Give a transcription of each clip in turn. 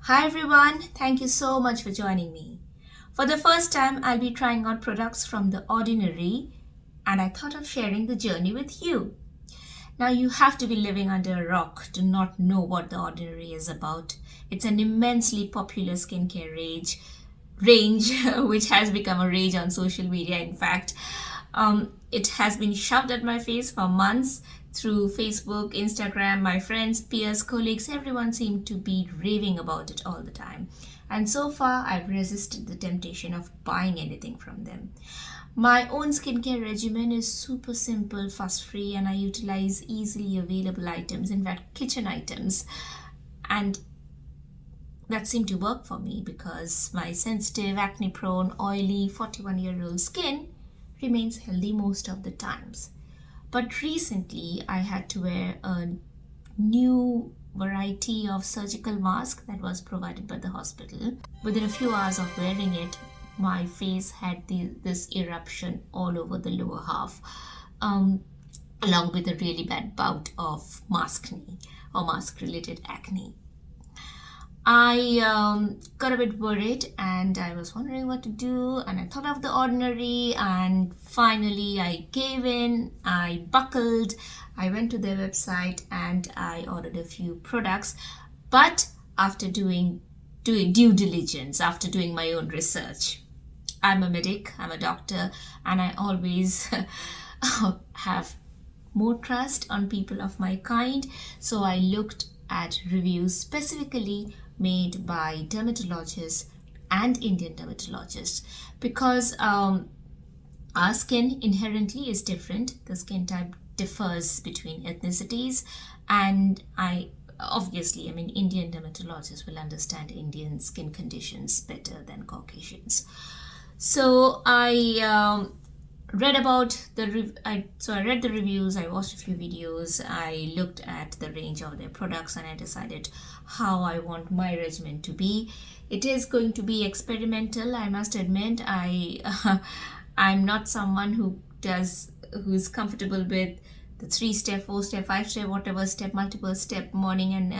Hi everyone, thank you so much for joining me. For the first time, I'll be trying out products from The Ordinary and I thought of sharing the journey with you. Now, you have to be living under a rock to not know what The Ordinary is about. It's an immensely popular skincare range which has become a rage on social media. In fact, it has been shoved at my face for months through Facebook, Instagram. My friends, peers, colleagues, everyone seemed to be raving about it all the time. And so far, I've resisted the temptation of buying anything from them. My own skincare regimen is super simple, fuss-free, and I utilize easily available items, in fact, kitchen items. And that seemed to work for me because my sensitive, acne-prone, oily, 41-year-old skin remains healthy most of the times. But recently, I had to wear a new variety of surgical mask that was provided by the hospital. Within a few hours of wearing it, my face had this eruption all over the lower half, along with a really bad bout of maskne or mask-related acne. I got a bit worried and I was wondering what to do, and I thought of The Ordinary, and finally I gave in, I buckled, I went to their website and I ordered a few products. But after doing due diligence, after doing my own research, I'm a medic, I'm a doctor, and I always have more trust on people of my kind. So I looked at reviews specifically made by dermatologists and Indian dermatologists because our skin inherently is different. The skin type differs between ethnicities, and Indian dermatologists will understand Indian skin conditions better than Caucasians. So I read the reviews, I watched a few videos, I looked at the range of their products, and I decided how I want my regimen to be. It is going to be experimental, I must admit. I'm not someone who's comfortable with the 3-step, 4-step, 5-step, whatever step, multiple step morning and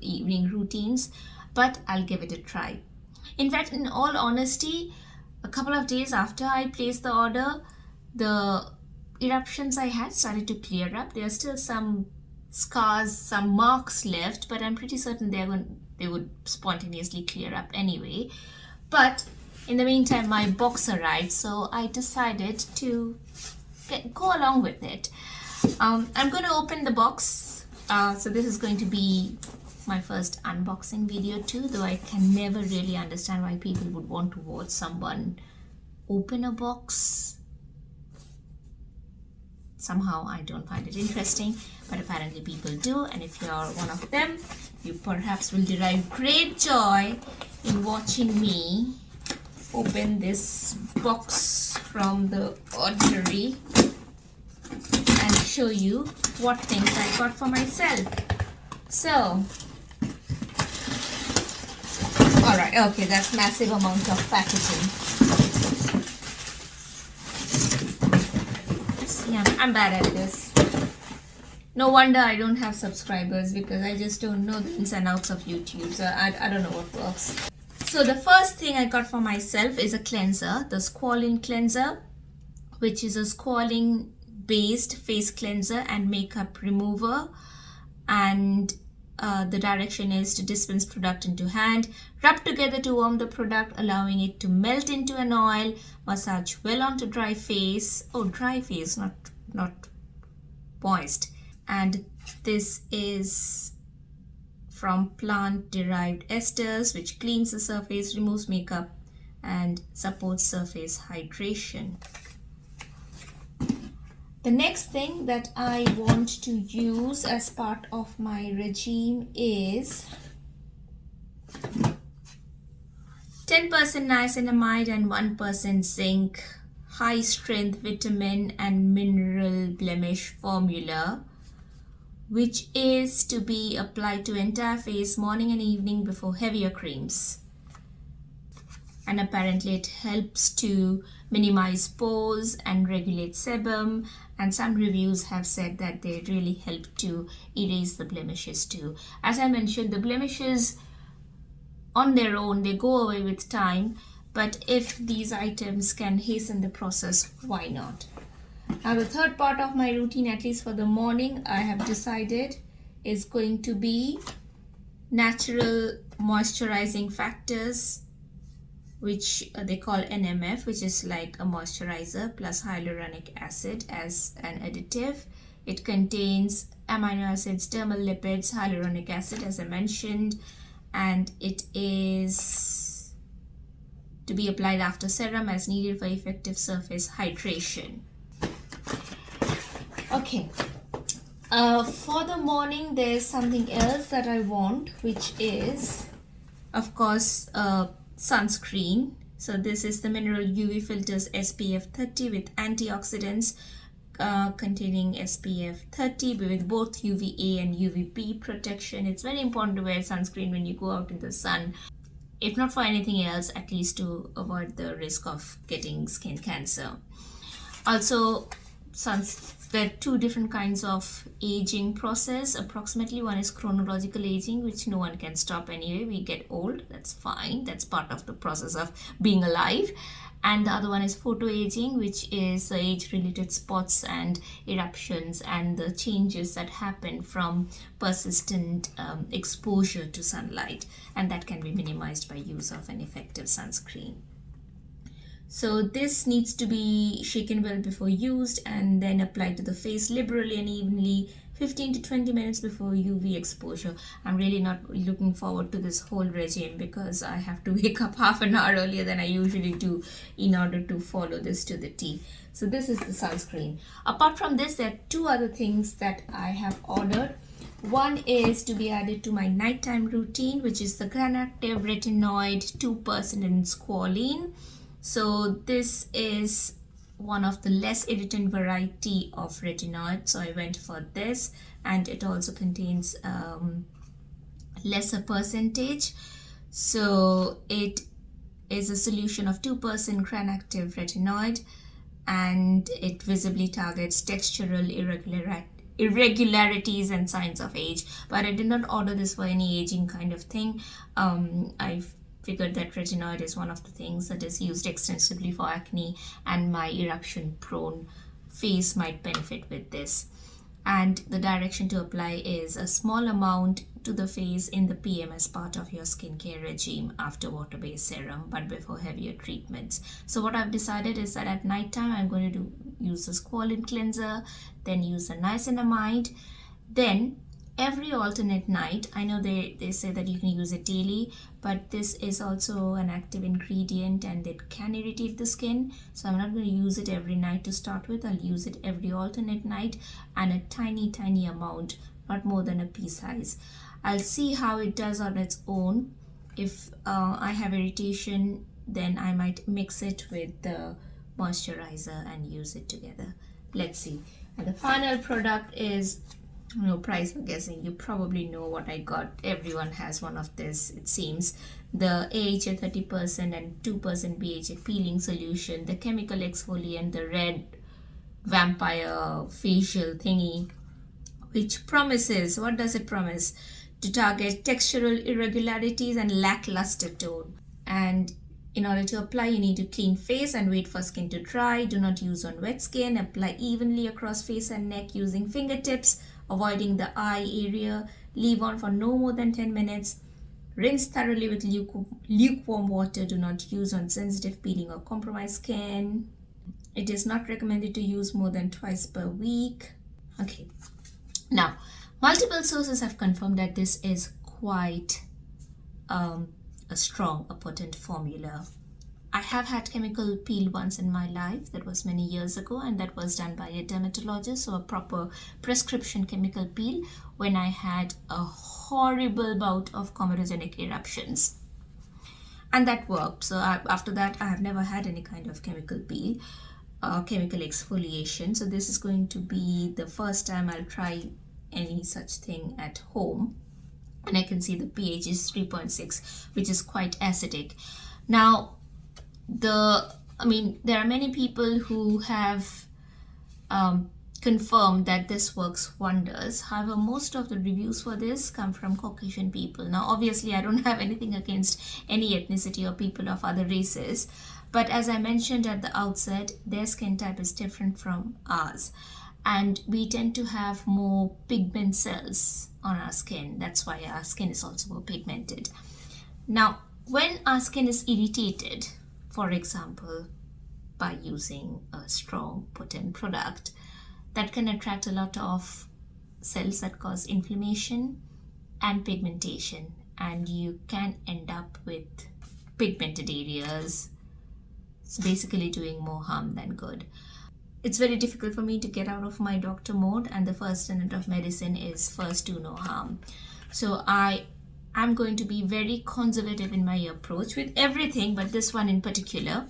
evening routines, but I'll give it a try. In fact, in all honesty, a couple of days after I placed the order, the eruptions I had started to clear up. There are still some scars, some marks left, but I'm pretty certain they would spontaneously clear up anyway. But in the meantime, my box arrived, so I decided to go along with it. I'm going to open the box. So this is going to be my first unboxing video too, though I can never really understand why people would want to watch someone open a box. Somehow I don't find it interesting, but apparently people do, and if you're one of them, you perhaps will derive great joy in watching me open this box from The Ordinary and show you what things I got for myself. So, alright, okay, that's massive amount of packaging. See, I'm bad at this. No wonder I don't have subscribers, because I just don't know the ins and outs of YouTube. So I don't know what works. So the first thing I got for myself is a cleanser, the Squalene cleanser, which is a squalene based face cleanser and makeup remover. And the direction is to dispense product into hand, rub together to warm the product, allowing it to melt into an oil, massage well onto dry face. Oh, dry face, not moist. And this is from plant-derived esters, which cleans the surface, removes makeup, and supports surface hydration. The next thing that I want to use as part of my regime is 10% niacinamide and 1% zinc high strength vitamin and mineral blemish formula, which is to be applied to entire face morning and evening before heavier creams. And apparently it helps to minimize pores and regulate sebum, and some reviews have said that they really help to erase the blemishes too. As I mentioned, the blemishes on their own, they go away with time. But if these items can hasten the process, why not? Now the third part of my routine, at least for the morning, I have decided is going to be natural moisturizing factors, which they call NMF, which is like a moisturizer plus hyaluronic acid as an additive. It contains amino acids, dermal lipids, hyaluronic acid as I mentioned, and it is to be applied after serum as needed for effective surface hydration. Okay, for the morning there's something else that I want, which is of course sunscreen. So this is the Mineral UV Filters SPF 30 with antioxidants containing SPF 30 with both UVA and UVB protection. It's very important to wear sunscreen when you go out in the sun, if not for anything else, at least to avoid the risk of getting skin cancer. Also, there are two different kinds of aging process approximately. One is chronological aging, which no one can stop anyway. We get old, that's fine, that's part of the process of being alive. And the other one is photoaging, which is the age-related spots and eruptions and the changes that happen from persistent exposure to sunlight, and that can be minimized by use of an effective sunscreen. So this needs to be shaken well before used and then applied to the face liberally and evenly 15 to 20 minutes before UV exposure. I'm really not looking forward to this whole regime because I have to wake up half an hour earlier than I usually do in order to follow this to the T. So this is the sunscreen. Apart from this, there are two other things that I have ordered. One is to be added to my nighttime routine, which is the Granactive Retinoid 2% in squalene. So this is one of the less irritant variety of retinoid, so I went for this, and it also contains lesser percentage. So it is a solution of 2% Granactive Retinoid, and it visibly targets textural irregularities and signs of age. But I did not order this for any aging kind of thing. I've figured that retinoid is one of the things that is used extensively for acne, and my eruption prone face might benefit with this. And the direction to apply is a small amount to the face in the PMS part of your skincare regime after water-based serum, but before heavier treatments. So what I've decided is that at night time I'm going to use a squalene cleanser, then use a niacinamide, then every alternate night. I know they say that you can use it daily, but this is also an active ingredient and it can irritate the skin. So I'm not going to use it every night to start with. I'll use it every alternate night, and a tiny amount, not more than a pea size. I'll see how it does on its own. If I have irritation, then I might mix it with the moisturizer and use it together. Let's see. And the final product is, no price for guessing. You probably know what I got. Everyone has one of this, it seems. The AHA 30% and 2% BHA peeling solution, the chemical exfoliant, the red vampire facial thingy, which promises, what does it promise? To target textural irregularities and lackluster tone. And in order to apply, you need to clean face and wait for skin to dry. Do not use on wet skin. Apply evenly across face and neck using fingertips, avoiding the eye area. Leave on for no more than 10 minutes. Rinse thoroughly with lukewarm water. Do not use on sensitive, peeling or compromised skin. It is not recommended to use more than twice per week. Okay. Now, multiple sources have confirmed that this is quite a potent formula. I have had chemical peel once in my life. That was many years ago, and that was done by a dermatologist, so a proper prescription chemical peel, when I had a horrible bout of comedogenic eruptions, and that worked. So after that I have never had any kind of chemical peel, chemical exfoliation. So this is going to be the first time I'll try any such thing at home. And I can see the pH is 3.6, which is quite acidic. Now, there are many people who have confirm that this works wonders. However, most of the reviews for this come from Caucasian people. Now, obviously, I don't have anything against any ethnicity or people of other races, but as I mentioned at the outset, their skin type is different from ours, and we tend to have more pigment cells on our skin. That's why our skin is also more pigmented. Now, when our skin is irritated, for example, by using a strong potent product, that can attract a lot of cells that cause inflammation and pigmentation, and you can end up with pigmented areas. It's basically doing more harm than good. It's very difficult for me to get out of my doctor mode, and the first tenet of medicine is first do no harm. So I'm going to be very conservative in my approach with everything, but this one in particular.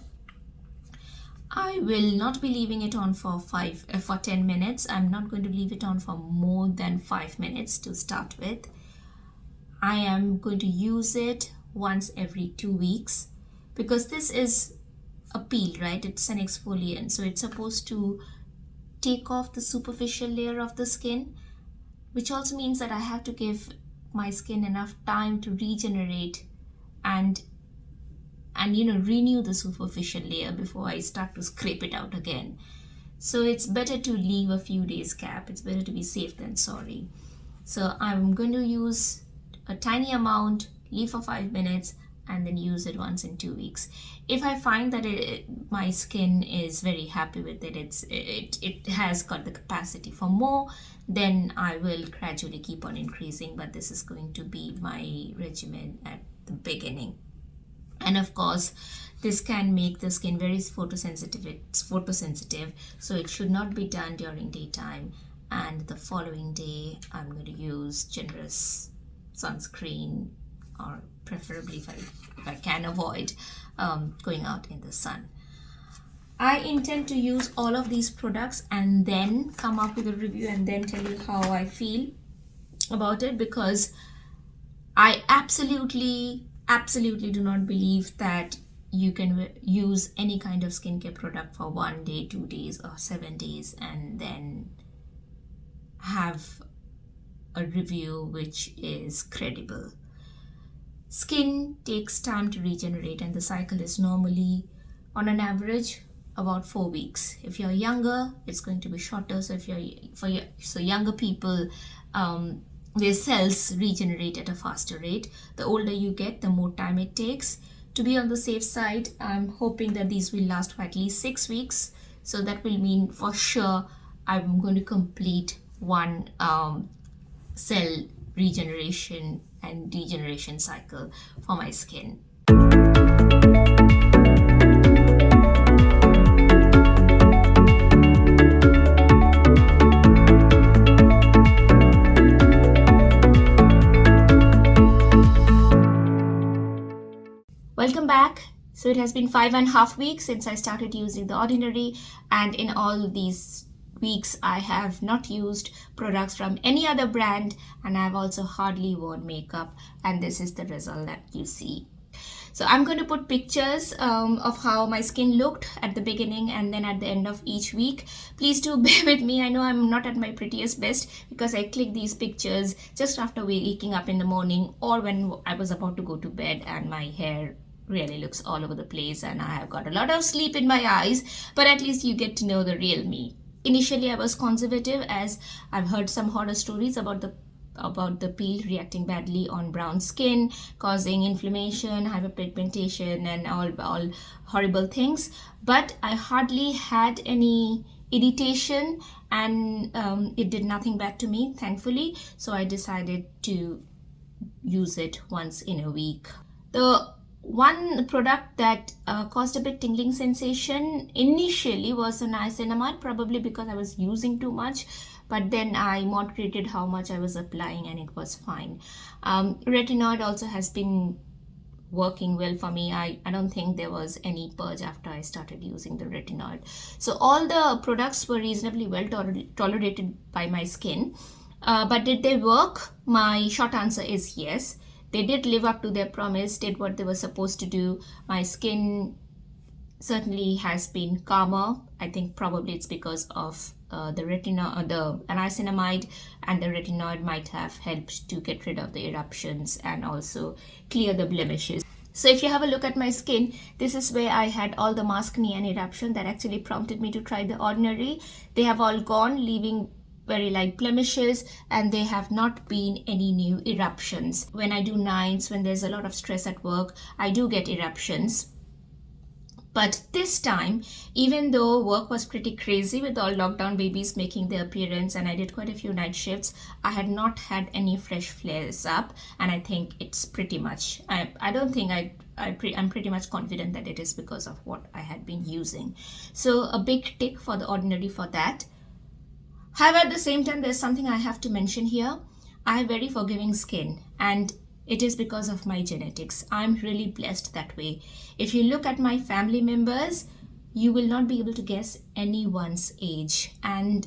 I will not be leaving it on for 10 minutes. I'm not going to leave it on for more than 5 minutes to start with. I am going to use it once every 2 weeks, because this is a peel, right? It's an exfoliant, so it's supposed to take off the superficial layer of the skin, which also means that I have to give my skin enough time to regenerate and renew the superficial layer before I start to scrape it out again. So it's better to leave a few days gap. It's better to be safe than sorry. So I'm going to use a tiny amount, leave for 5 minutes, and then use it once in 2 weeks. If I find that my skin is very happy with it, it has got the capacity for more, then I will gradually keep on increasing, but this is going to be my regimen at the beginning. And of course, this can make the skin very photosensitive. It's photosensitive, so it should not be done during daytime. And the following day, I'm going to use generous sunscreen, or preferably if I can avoid going out in the sun. I intend to use all of these products and then come up with a review and then tell you how I feel about it, because I absolutely do not believe that you can use any kind of skincare product for 1 day, 2 days, or 7 days and then have a review which is credible. Skin takes time to regenerate, and the cycle is normally, on an average, about 4 weeks. If you're younger, it's going to be shorter. So younger people, their cells regenerate at a faster rate. The older you get, the more time it takes. To be on the safe side, I'm hoping that these will last for at least 6 weeks. So that will mean for sure I'm going to complete one cell regeneration and degeneration cycle for my skin. Welcome back. So it has been 5.5 weeks since I started using The Ordinary, and in all these weeks I have not used products from any other brand, and I've also hardly worn makeup, and this is the result that you see. So I'm going to put pictures of how my skin looked at the beginning and then at the end of each week. Please do bear with me. I know I'm not at my prettiest best because I click these pictures just after waking up in the morning or when I was about to go to bed, and my hair really looks all over the place and I have got a lot of sleep in my eyes, but at least you get to know the real me. Initially I was conservative, as I've heard some horror stories about the peel reacting badly on brown skin, causing inflammation, hyperpigmentation and all horrible things, but I hardly had any irritation, and it did nothing bad to me, thankfully. So I decided to use it once in a week. The one product that caused a bit tingling sensation initially was the niacinamide, probably because I was using too much, but then I moderated how much I was applying and it was fine. Retinoid also has been working well for me. I don't think there was any purge after I started using the retinoid. So all the products were reasonably well tolerated by my skin. But did they work? My short answer is yes. They did live up to their promise, did what they were supposed to do. My skin certainly has been calmer. I think probably it's because of the niacinamide and the retinoid might have helped to get rid of the eruptions and also clear the blemishes. So if you have a look at my skin, this is where I had all the maskne and eruption that actually prompted me to try the ordinary. They have all gone, leaving very light blemishes, and there have not been any new eruptions. When I do nights, when there's a lot of stress at work, I do get eruptions. But this time, even though work was pretty crazy with all lockdown babies making their appearance and I did quite a few night shifts, I had not had any fresh flares up, and I think it's pretty much, I'm pretty much confident that it is because of what I had been using. So a big tick for the ordinary for that. However, at the same time, there's something I have to mention here. I have very forgiving skin, and it is because of my genetics. I'm really blessed that way. If you look at my family members, you will not be able to guess anyone's age. And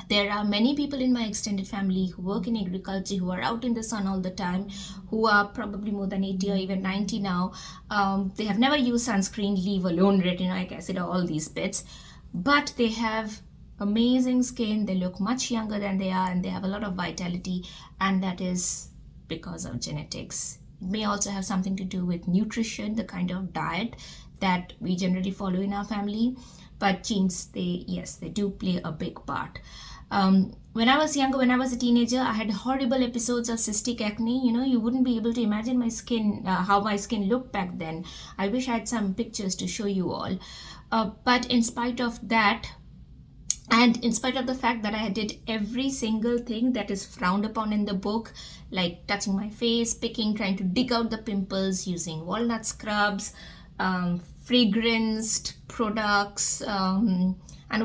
there are many people in my extended family who work in agriculture, who are out in the sun all the time, who are probably more than 80 or even 90 now. They have never used sunscreen, leave alone retinoic acid or all these bits, but they have amazing skin. They look much younger than they are, and they have a lot of vitality, and that is because of genetics. It may also have something to do with nutrition, the kind of diet that we generally follow in our family, but genes, they do play a big part. When I was younger, when I was a teenager, I had horrible episodes of cystic acne. You wouldn't be able to imagine my skin, how my skin looked back then. I wish I had some pictures to show you all. But in spite of that, and in spite of the fact that I did every single thing that is frowned upon in the book, like touching my face, picking, trying to dig out the pimples, using walnut scrubs, fragranced products, and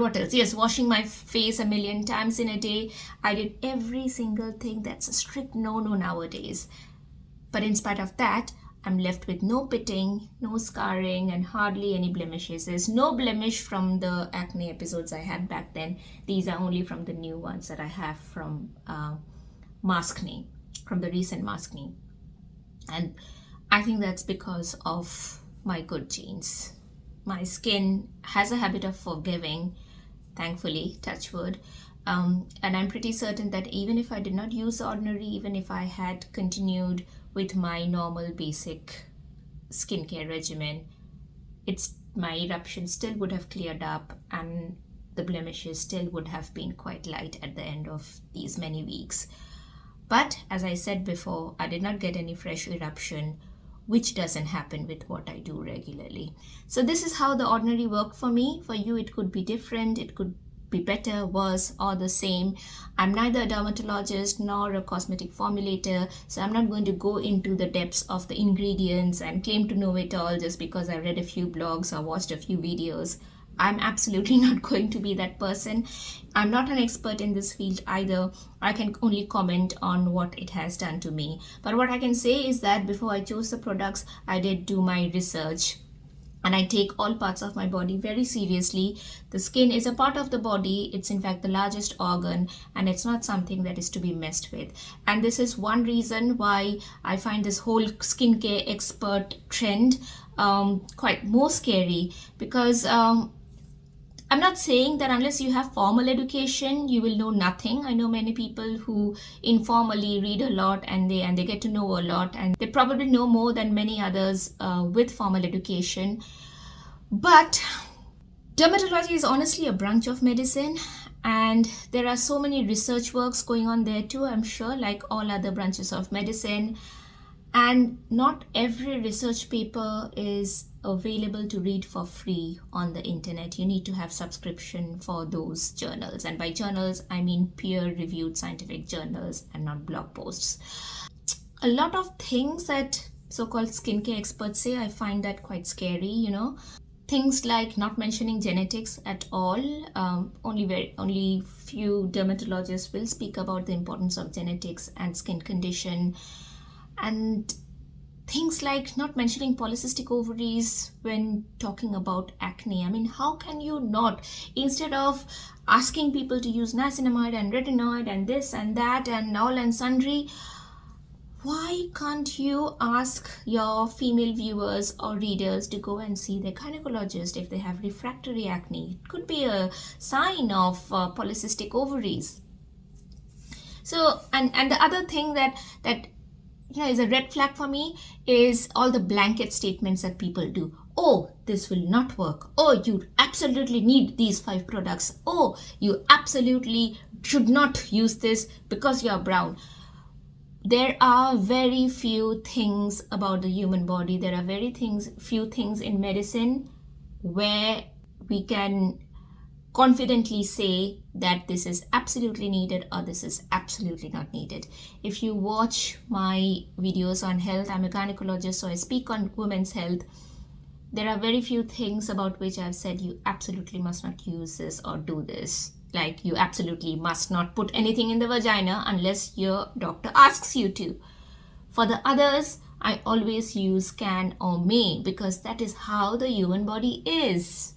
what else? Yes, washing my face a million times in a day. I did every single thing that's a strict no-no nowadays. But in spite of that, I'm left with no pitting, no scarring, and hardly any blemishes. There's no blemish from the acne episodes I had back then. These are only from the new ones that I have from maskne, from the recent maskne. And I think that's because of my good genes. My skin has a habit of forgiving, thankfully, touch wood. And I'm pretty certain that even if I did not use the ordinary, even if I had continued with my normal basic skincare regimen, my eruption still would have cleared up, and the blemishes still would have been quite light at the end of these many weeks. But as I said before, I did not get any fresh eruption, which doesn't happen with what I do regularly. So this is how the ordinary worked for me. For you, it could be different. It could be better, worse, or the same. I'm neither a dermatologist nor a cosmetic formulator, so I'm not going to go into the depths of the ingredients and claim to know it all just because I read a few blogs or watched a few videos. I'm absolutely not going to be that person. I'm not an expert in this field either. I can only comment on what it has done to me. But what I can say is that before I chose the products, I did do my research. And I take all parts of my body very seriously. The skin is a part of the body. It's in fact the largest organ, and it's not something that is to be messed with. And this is one reason why I find this whole skincare expert trend quite more scary, because I'm not saying that unless you have formal education, you will know nothing. I know many people who informally read a lot and they get to know a lot, and they probably know more than many others with formal education. But dermatology is honestly a branch of medicine, and there are so many research works going on there too, I'm sure, like all other branches of medicine. And not every research paper is available to read for free on the internet. You need to have subscription for those journals. And by journals, I mean peer-reviewed scientific journals and not blog posts. A lot of things that so-called skincare experts say, I find that quite scary, Things like not mentioning genetics at all. Only few dermatologists will speak about the importance of genetics and skin condition. And things like not mentioning polycystic ovaries when talking about acne. I mean, how can you not? Instead of asking people to use niacinamide and retinoid and this and that and all and sundry, why can't you ask your female viewers or readers to go and see their gynecologist if they have refractory acne? It could be a sign of polycystic ovaries. So, and the other thing that is a red flag for me is all the blanket statements that people do. Oh, this will not work. Oh, you absolutely need these 5 products. Oh, you absolutely should not use this because you're brown. There are very few things about the human body. There are few things in medicine where we can confidently say that this is absolutely needed or this is absolutely not needed. If you watch my videos on health, I'm a gynecologist, so I speak on women's health. There are very few things about which I've said you absolutely must not use this or do this. Like you absolutely must not put anything in the vagina unless your doctor asks you to. For the others, I always use can or may because that is how the human body is.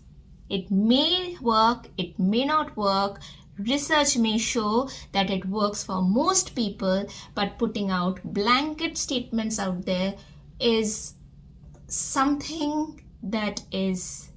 It may work, it may not work. Research may show that it works for most people, but putting out blanket statements out there is something that is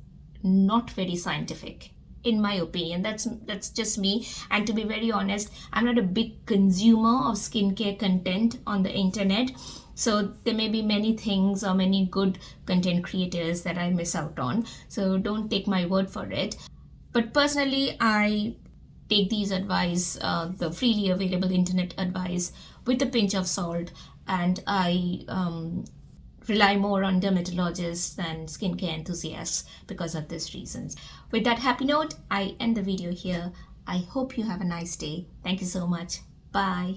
not very scientific, in my opinion. That's just me. And to be very honest, I'm not a big consumer of skincare content on the internet. So there may be many things or many good content creators that I miss out on. So don't take my word for it. But personally, I take these advice, the freely available internet advice, with a pinch of salt, and I rely more on dermatologists than skincare enthusiasts because of these reasons. With that happy note, I end the video here. I hope you have a nice day. Thank you so much. Bye.